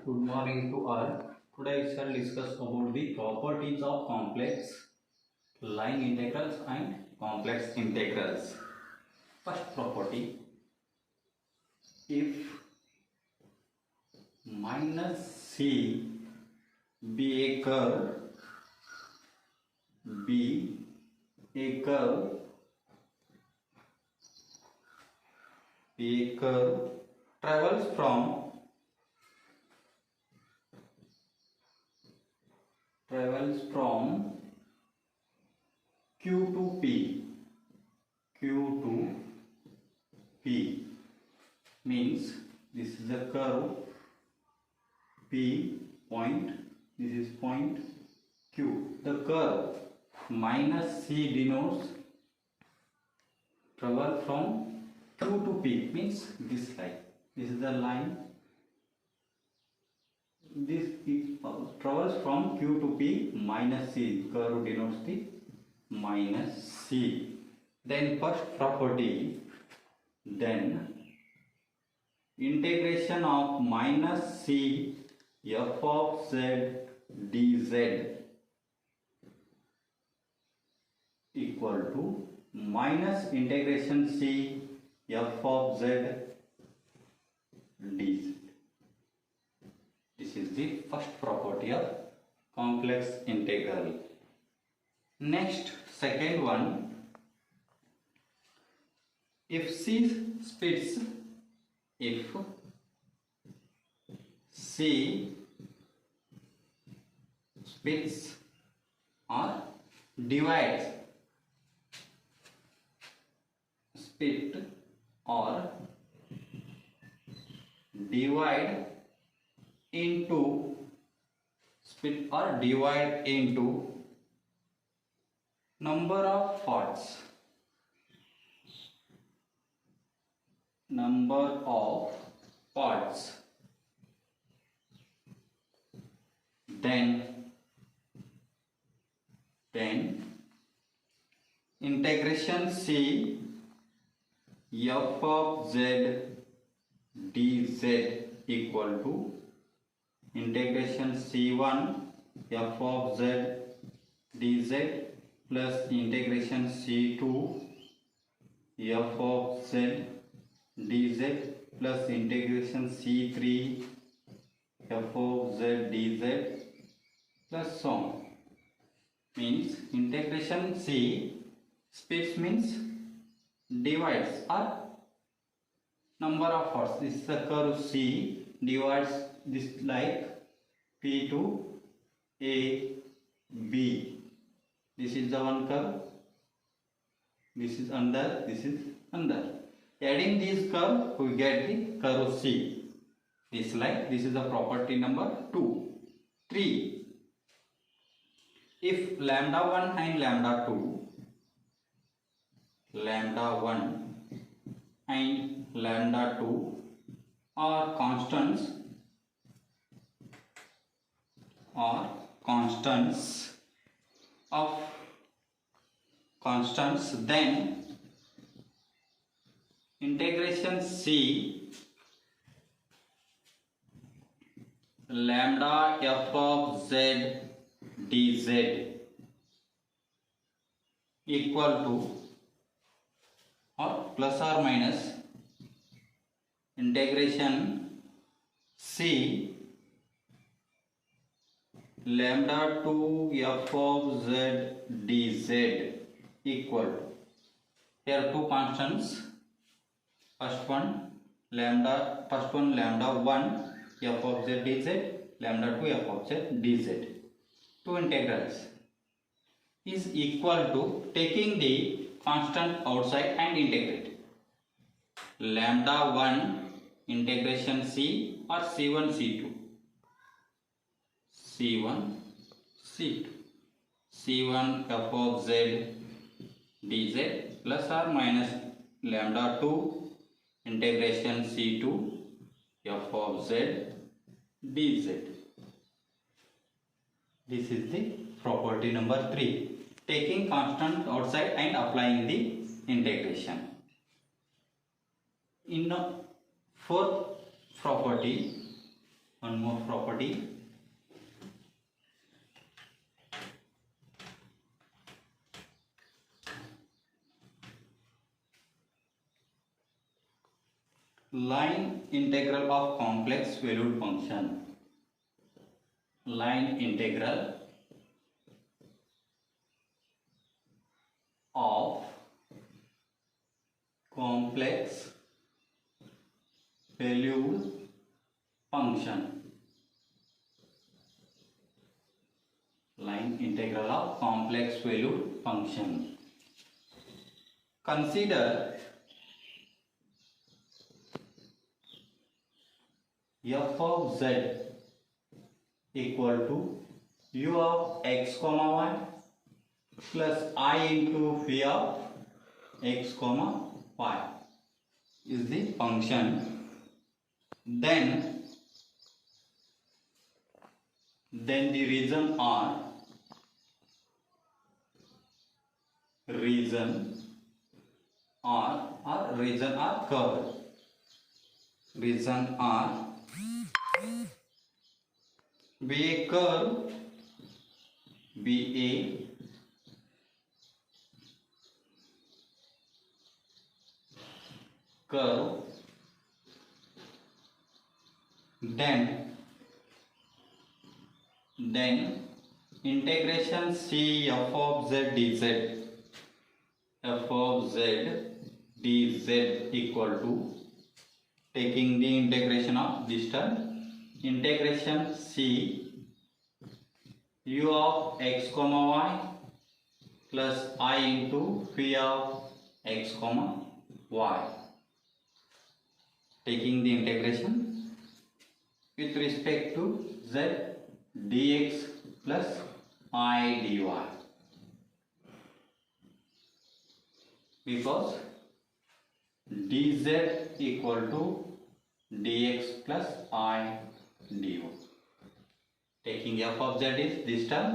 Good morning to all. Today I shall discuss about the properties of complex line integrals and complex integrals. First property, if minus c be a curve, travels from Q to P means this is a curve P point, this is point Q. The curve minus C denotes travel from Q to P, means this line. This is the line. This travels from Q to P minus C. Curve denotes the minus C. Then first property, then integration of minus C f of z dz equal to minus integration C f of z dz. This is the first property of complex integral. Next, second one, if C splits or divides, divide into number of parts, then integration C f of z dz equal to integration C1 f of z dz plus integration C2 f of z dz plus integration C3 f of z dz plus so on. Means integration C splits means divides or number of parts. This is the curve C divides this like P to A, B. This is the one curve. This is under, this is under. Adding this curve, we get the curve C. This like, this is the property number 2. 3. If lambda 1 and lambda 2 are constants then integration C lambda f of z dz equal to or plus or minus integration C lambda 2 f of z dz equal to, here two constants, first one lambda 1 f of z dz, lambda 2 f of z dz. Two integrals is equal to taking the constant outside and integrate. Lambda 1 integration C or C1 C2, C1 f of z dz plus or minus lambda 2 integration C2 f of z dz. This is the property number 3. Taking constant outside and applying the integration. In fourth property, one more property. Line integral of complex valued function. Line integral of complex valued function. Line integral of complex valued function. Consider f of z equal to u of x comma y plus I into v of x comma y is the function. Then the region R curve. Region R be a curve, then integration C f of z dz equal to, taking the integration of this term, integration C u of x comma y plus I into phi of x comma y, taking the integration with respect to z dx plus I dy, because dz equal to dx plus I dy. Taking f of z is this term,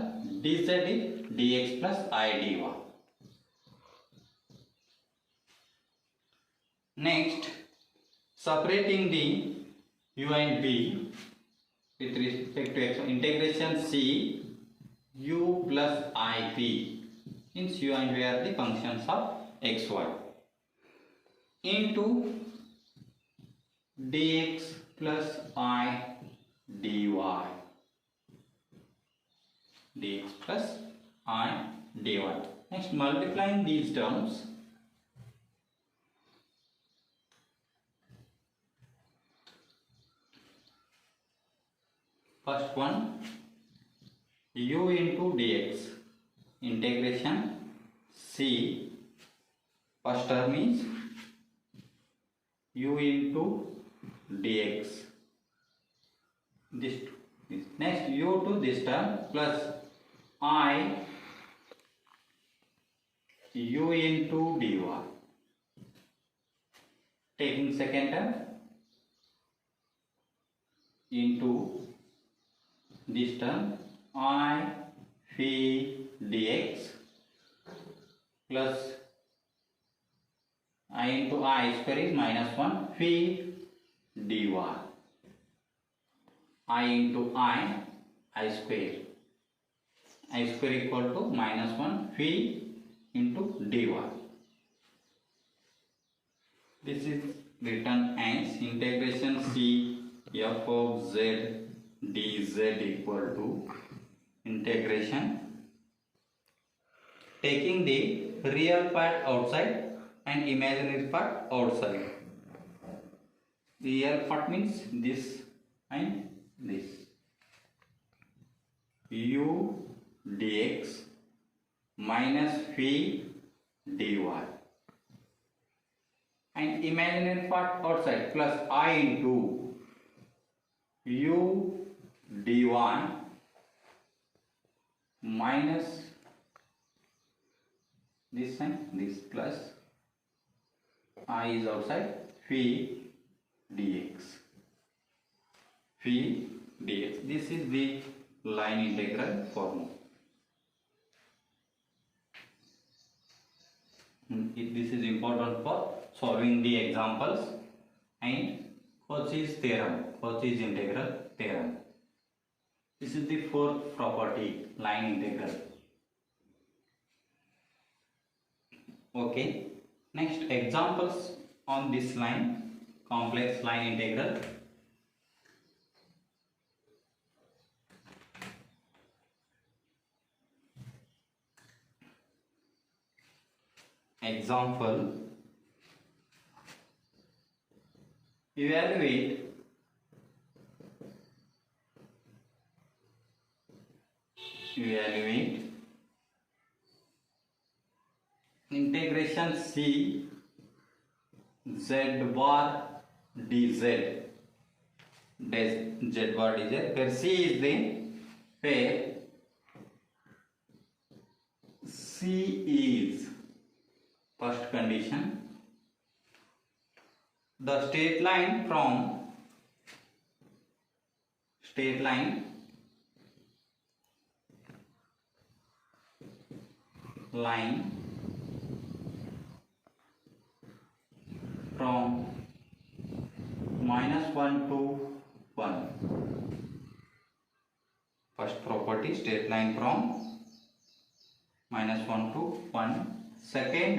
dz is dx plus I dy. Next, separating the u and v with respect to x, integration C u plus I v, since u and v are the functions of x, y, into dx plus I dy, dx plus I dy. Next, multiplying these terms, first one u into dx, integration C, first term is u into dx, this. Next, u to this term plus I u into dy, taking second term into this term I phi dx plus I into I square is minus 1 phi dy, I into I square equal to minus 1 phi into dy. This is written as integration C f of z dz equal to integration, taking the real part outside and imaginary part outside. Real part means this and this, u dx minus phi dy, and imaginary part outside plus I into u dy minus this and this plus I is outside phi dx. This is the line integral formula. This is important for solving the examples and Cauchy's integral theorem. This is the fourth property, line integral. Okay. Next, examples on this line, complex line integral. Example, evaluate integration c z bar dz z bar dz, where c is the where c is first condition, the straight line from -1 to 1. First property, straight line from -1 to 1. Second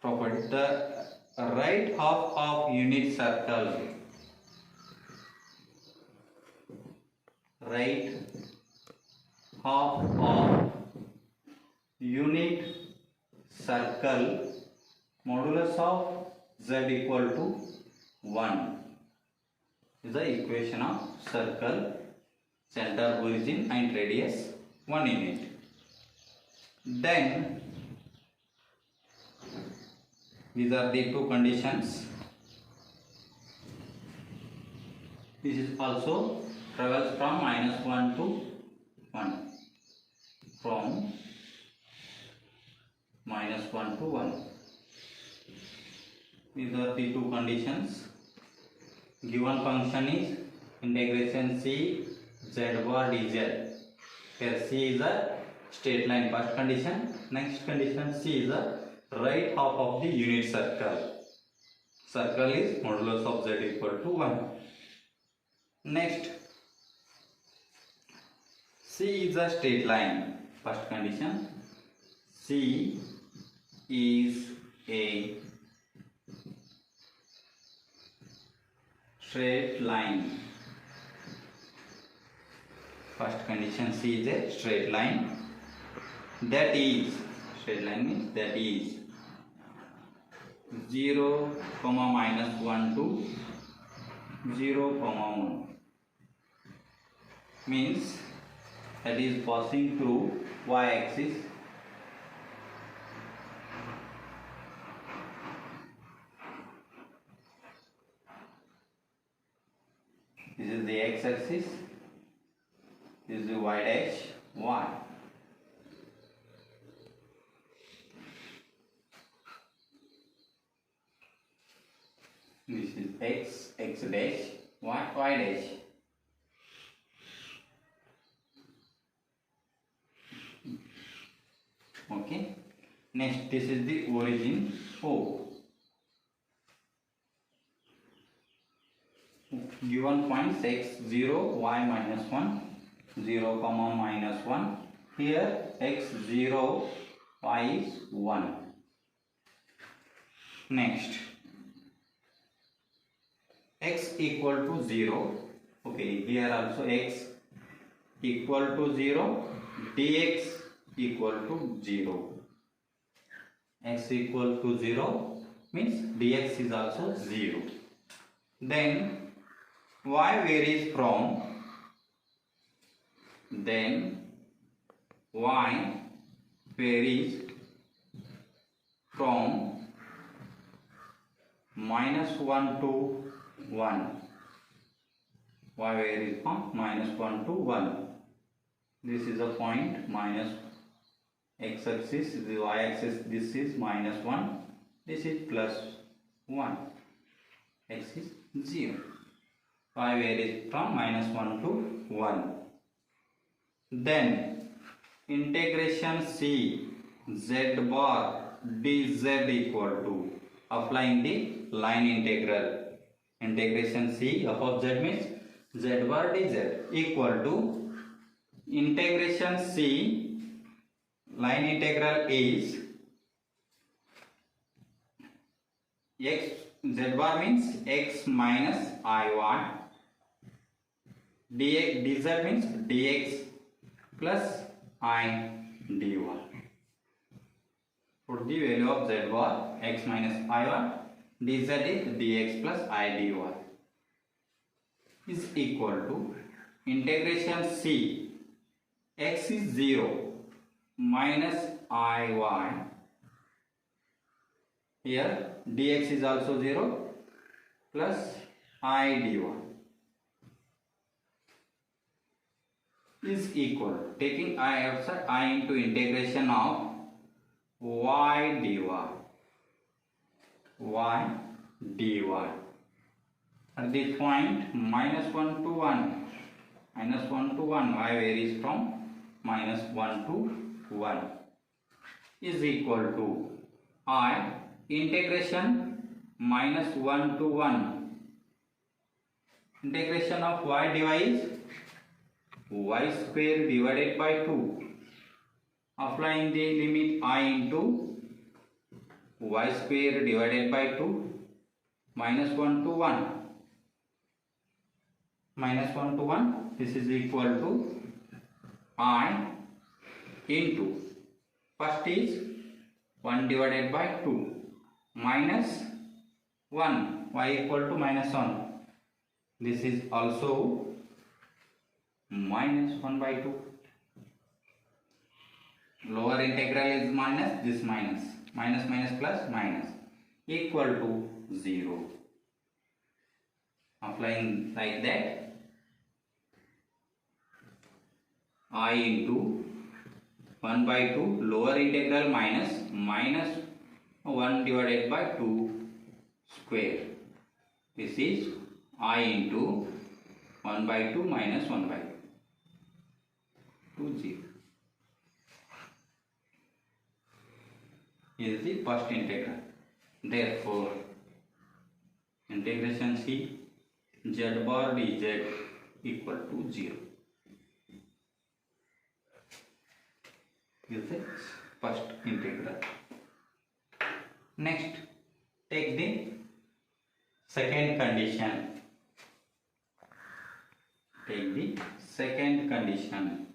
property, the right half of unit circle, right half of unit circle, modulus of z equal to 1 is the equation of circle, center, origin and radius 1 unit. Then these are the two conditions. This is also travels from -1 to 1, from -1 to 1. These are the two conditions. Given function is integration c z bar dz, where c is a straight line, first condition. Next condition, c is a right half of the unit circle. Circle is modulus of z equal to 1. Next, c is a straight line, first condition. C is a straight line, first condition. C is a straight line, that is, straight line means that is 0, -1 to 0, 1, means that is passing through y-axis. This is the x-axis, this is the y dash y. This is x dash, y dash. Okay. Next, this is the origin O. Given points x 0, y -1, 0, -1. Here x 0, y is 1. Next, x equal to 0. Okay, here also x equal to 0, dx equal to 0. X equal to 0 means dx is also 0. Then y varies from, -1 to 1. Y varies from -1 to 1. This is a point, minus x-axis, the y-axis, this is -1, this is +1, x is 0. Y varies from -1 to 1. Then integration c z bar dz equal to, applying the line integral, integration c f of z means z bar dz equal to integration c, line integral is x, z bar means x minus I1, dx, dz means dx plus I dy. Put the value of z bar x minus I1, dz is dx plus I dy is equal to integration c, x is 0 minus I1, here dx is also 0 plus I dy is equal, taking I outside, I into integration of y dy, at this point minus 1 to 1, y varies from minus 1 to 1 is equal to I integration minus 1 to 1, integration of y dy is y square divided by 2, applying the limit I into y square divided by 2, minus 1 to 1, this is equal to I into, first is 1 divided by 2 minus 1, y equal to minus 1, this is also minus 1 by 2, lower integral is minus, this minus plus minus equal to 0, applying like that I into 1 by 2, lower integral minus 1 divided by 2 square, this is I into 1 by 2 minus 1 by 2, 0 is the first integral. Therefore integration c, z bar dz equal to 0 is the first integral. Next, take the second condition. Take the second condition.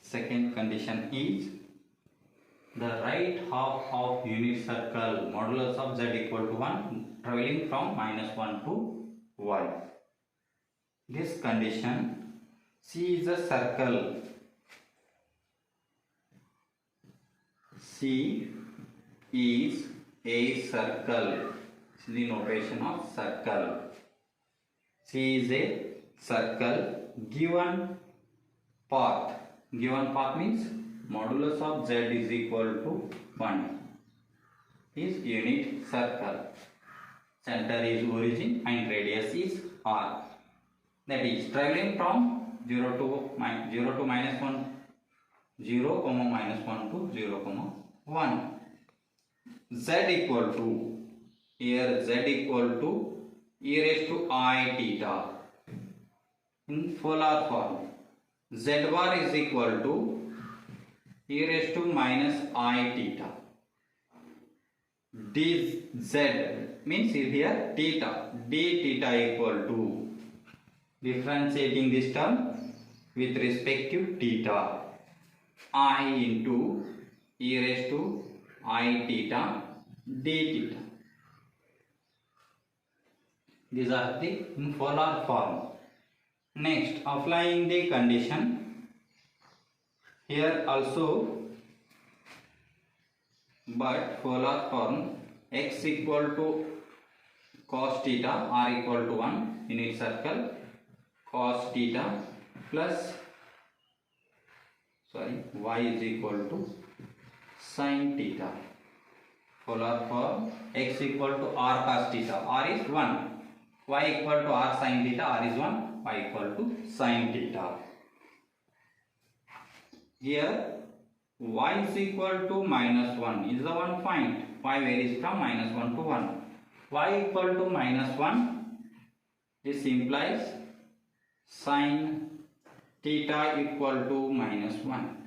Second condition is the right half of unit circle modulus of z equal to 1 traveling from minus 1 to 1. This condition, C is a circle. C is a circle. This is the notation of circle. C is a circle given path. Given path means modulus of z is equal to 1 is unit circle. Center is origin and radius is r. That is traveling from 0 to minus 1, 0, minus 1 to 0, 1. Z equal to, here z equal to e raised to I theta in polar form. Z bar is equal to e raised to minus I theta. dz means here theta, d theta equal to, differentiating this term with respect to theta, I into e raised to I theta d theta. These are the in polar form. Next, applying the condition here also, but polar form, x equal to cos theta, r equal to 1, unit circle, cos theta plus y is equal to sin theta. Polar form, x equal to r cos theta, r is 1, y equal to r sin theta, r is 1, y equal to sin theta. Here y is equal to minus 1 is the one point. Y varies from minus 1 to 1. Y equal to minus 1. This implies sin theta equal to minus 1.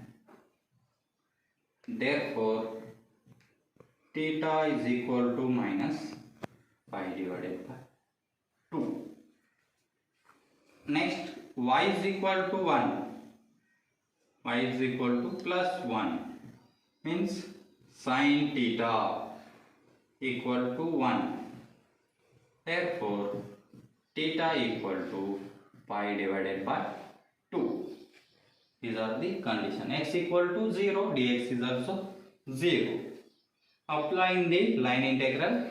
Therefore, theta is equal to minus pi divided by 2. Next, y is equal to 1. Y is equal to plus 1 means sin theta equal to 1. Therefore, theta equal to pi divided by 2. These are the condition. X equal to 0, dx is also 0. Applying the line integral,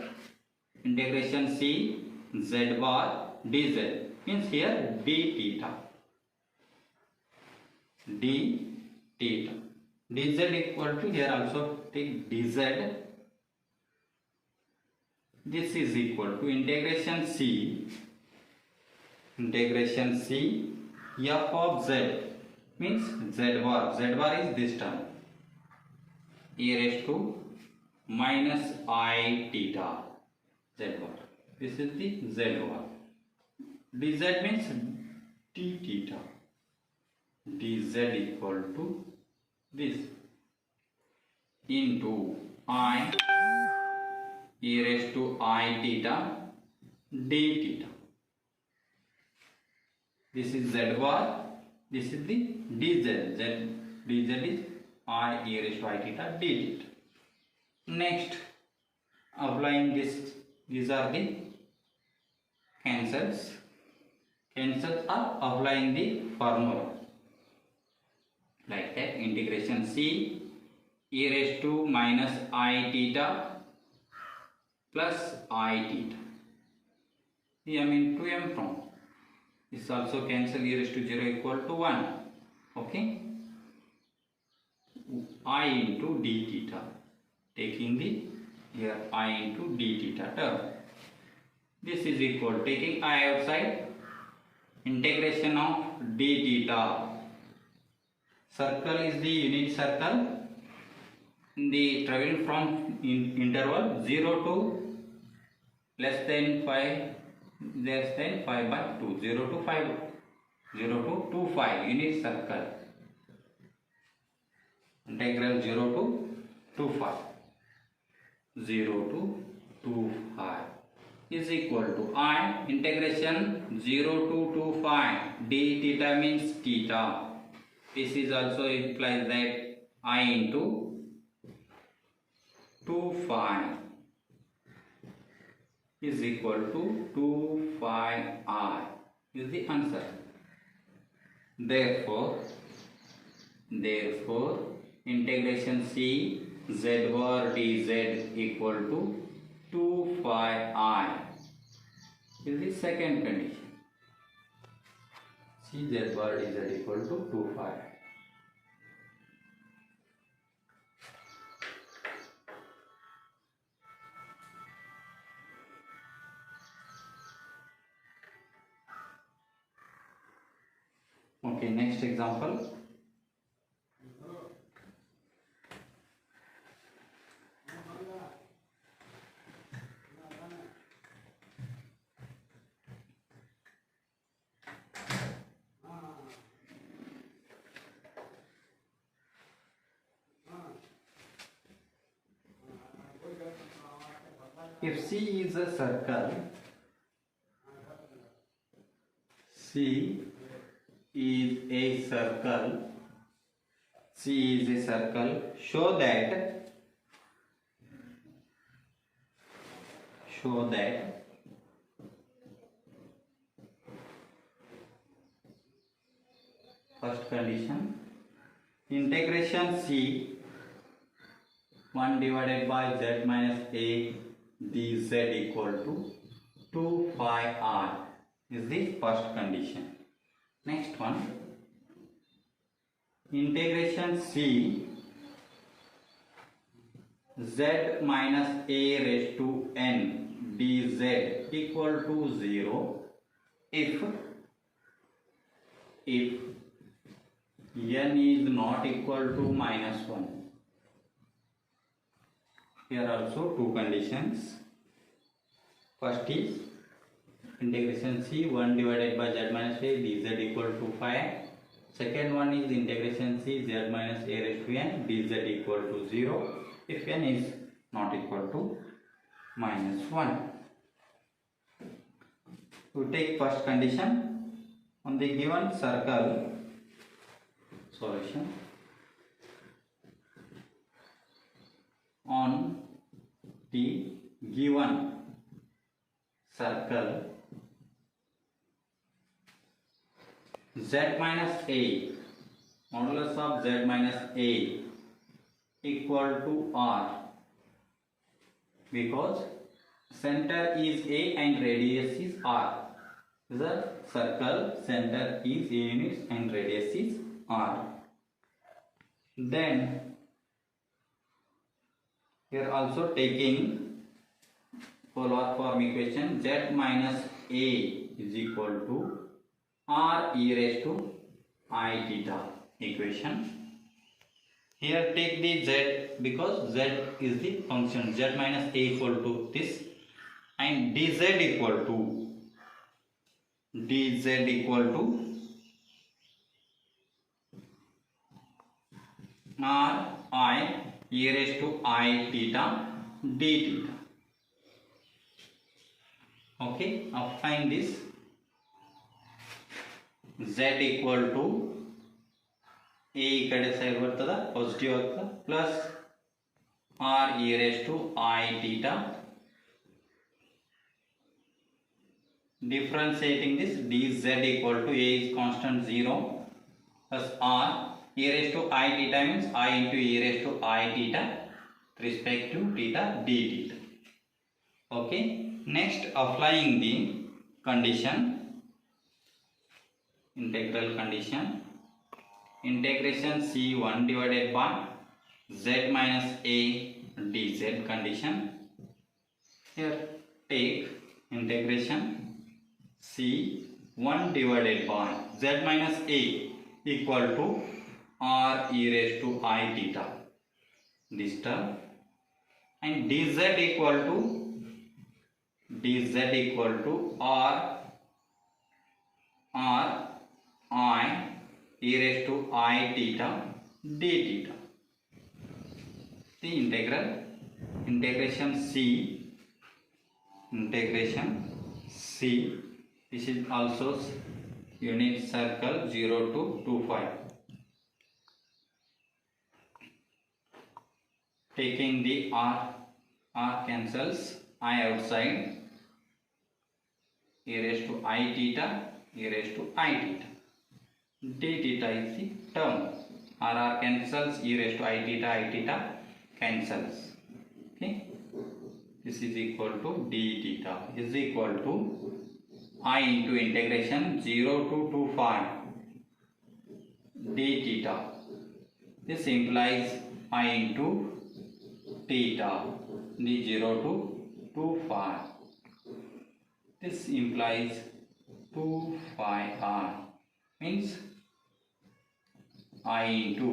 integration c z bar dz means here d theta. D theta. dz equal to, here also take dz. This is equal to integration c f of z means z bar. Z bar is this term, e raised to minus I theta z bar. This is the z bar. dz means d theta. dz equal to this into I e raised to I theta d theta. This is z bar. This is the dz. dz is I e raised to I theta d theta. Next, applying this, these are the cancels. Cancels are applying the formula. Like that, integration c e raised to minus I theta plus I theta. m into m from. This also cancel, e raised to 0 equal to 1. Okay. I into d theta. Taking the here I into d theta term. This is equal, taking I outside, integration of d theta. Circle is the unit circle. The travel from interval 0 to less than 5 by 2. 0 to 5. 0 to 2 5 unit circle. Integral 0 to 2 5. 0 to 2 5 is equal to I integration 0 to 2 5 d theta means theta. This is also implies that I into 2 phi is equal to 2 phi I is the answer. Therefore, integration c z bar dz equal to 2 phi I is the second condition. C z bar dz equal to 2 phi. Okay, next example. If C is a circle, C is a circle, show that first condition, integration C 1 divided by z minus a dz equal to 2 phi r is the first condition. Next one, integration c z minus a raised to n dz equal to 0 if n is not equal to -1. Here also two conditions. First is integration c 1 divided by z minus a dz equal to 5. Second one is integration c z minus a raised to n dz equal to 0 if n is not equal to -1. We take first condition on the given circle. Solution on the given circle z minus a modulus of z minus a equal to r, because center is a and radius is r. The circle center is a units and radius is r. Then here also taking polar form equation z minus a is equal to r e raised to I theta equation. Here take the z because z is the function z minus a equal to this, and dz equal to r I e raised to I theta d theta. Okay, applying this z equal to a ಕಡೆ side ಬರ್ತದ positive ಆಗ್ತದ plus r e raised to I theta. Differentiating this dz equal to a is constant 0 plus r e raised to I theta means I into e raised to I theta respect to theta d theta. Okay, next applying the condition, integral condition, integration c1 divided by z minus a dz condition. Here take integration c1 divided by z minus a equal to r e raised to I theta, this term, and dz equal to r I e raised to I theta d theta. The integration c, this is also unit circle 0 to 25. Taking the r cancels, I outside, e raised to I theta, e raised to I theta. D theta is the term. R cancels, e raised to I theta cancels. Okay, this is equal to d theta is equal to I into integration 0 to 25 d theta. This implies I into theta, the 0 to 25. This implies 2 phi r means I into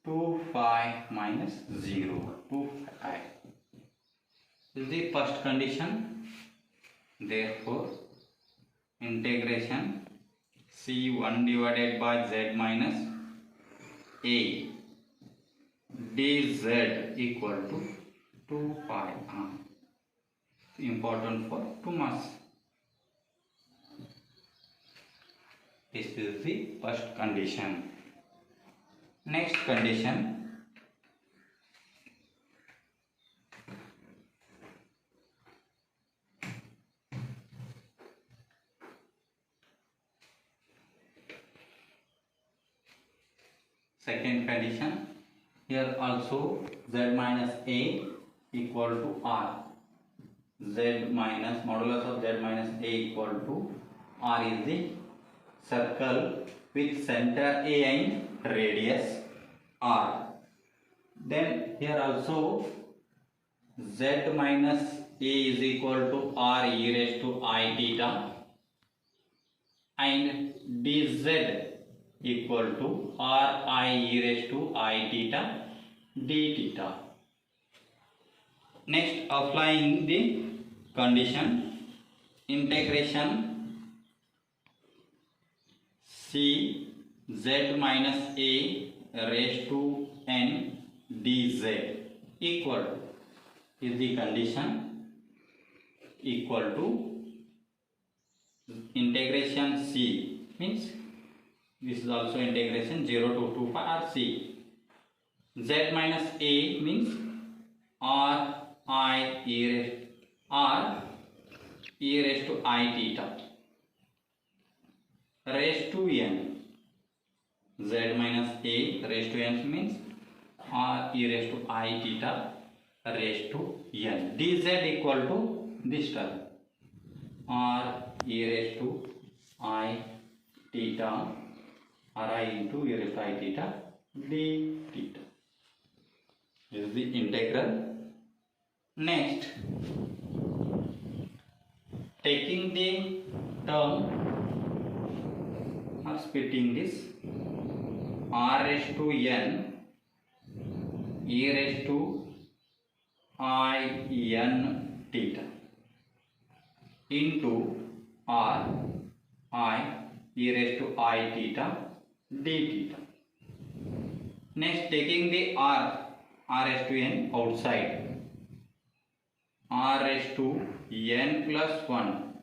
2 phi minus 0, 2 phi. This is the first condition. Therefore, integration c1 divided by z minus a dz equal to 2 phi r. Important for 2 marks. This is the first condition. Next condition, second condition. Here also z minus a equal to r. Z minus modulus of z minus a equal to r is the circle with center a and radius r. Then here also z minus a is equal to r e raised to I theta, and dz equal to r I e raised to I theta d theta. Next, applying the condition, integration c z minus a raised to n dz equal to, is the condition, equal to integration c means this is also integration 0 to 2 pi r c. Z minus a means r I e raised to I theta raised to n. Z minus a raised to n means r e raised to I theta raised to n. Dz equal to this term, r e raised to I theta r I into e raised to I theta d theta. This is the integral. Next, taking the term or splitting this, r raised to n e raised to I n theta into r I e raised to I theta d theta. Next, taking the r raised to n outside, r raised to n plus 1,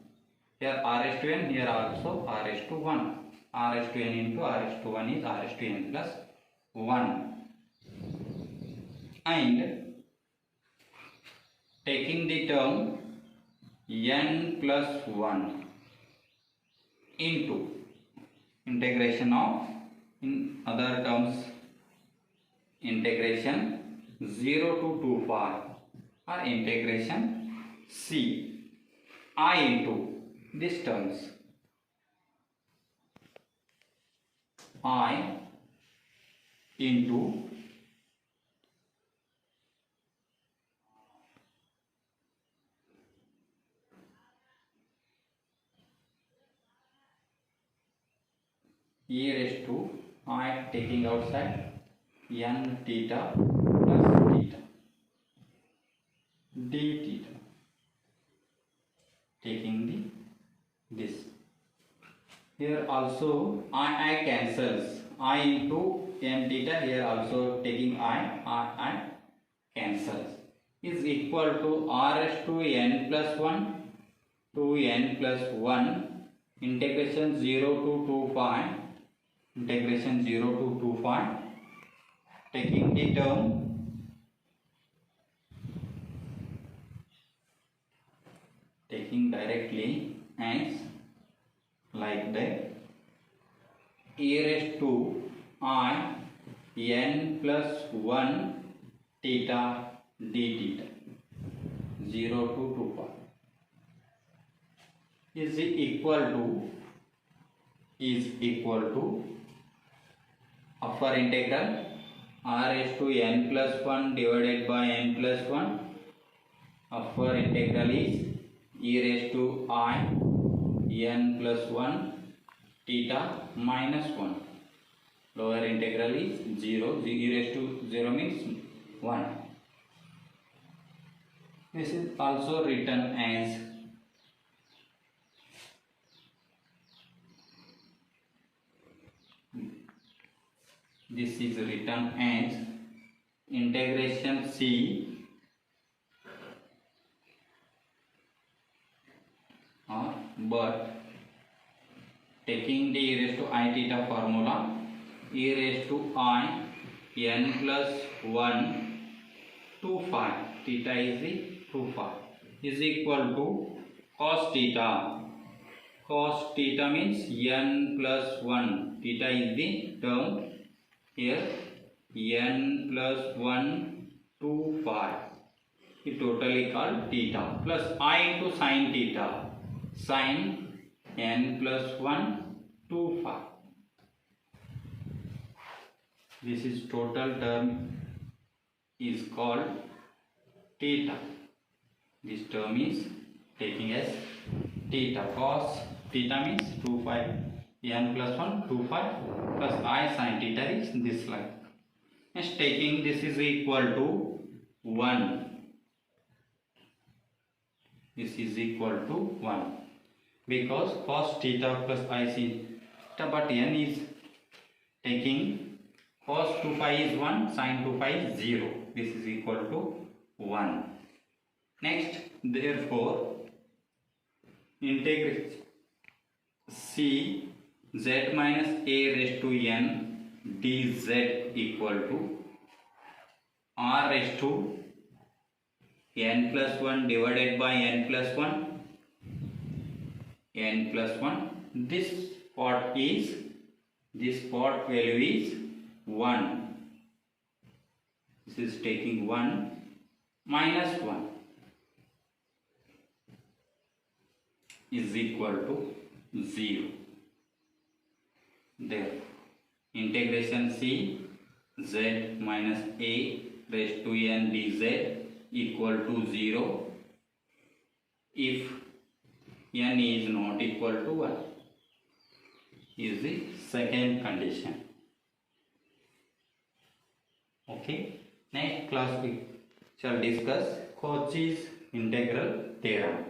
here r raised to n, here also r raised to 1, r raised to n into r raised to 1 is r raised to n plus 1, and taking the term n plus 1 into integration of, in other terms, integration 0 to 2 pi or integration c I into these terms, I into e raised to I taking outside n theta plus theta d theta, taking the this. Here also I cancels, I into n theta, here also taking I cancels, is equal to r raised to n plus 1 to n plus 1 integration 0 to 2 pi, integration 0 to 2 pi, taking the term taking directly as like that, e raised to I n plus 1 theta d theta 0 to 2 pi is equal to upper integral r raised to n plus 1 divided by n plus 1, upper integral is e raised to I n plus 1 theta minus 1, lower integral is 0, e raised to 0 means 1. This is also written as integration c but taking the e raised to I theta formula, e raised to I n plus 1 2 phi, theta is the 2 phi, is equal to cos theta. Cos theta means n plus 1, theta is the term here, n plus 1 2 phi, it totally called theta, plus I into sin theta, sin n plus 1 2 phi. This is total term is called theta. This term is taking as theta. Cos theta means 2 phi n plus 1 2 pi plus I sin theta is this line. Next, taking this is equal to 1. This is equal to 1 because cos theta plus I sin theta, but n is taking cos 2 pi is 1, sin 2 pi is 0. This is equal to 1. Next, therefore, integrate c z minus a raised to n dz equal to r raised to n plus 1 divided by n plus 1 n plus 1. This part value is 1. This is taking 1 minus 1 is equal to 0. Therefore, integration c z minus a raised to n dz equal to 0 if n is not equal to 1 is the second condition. Okay, next class we shall discuss Cauchy's integral theorem.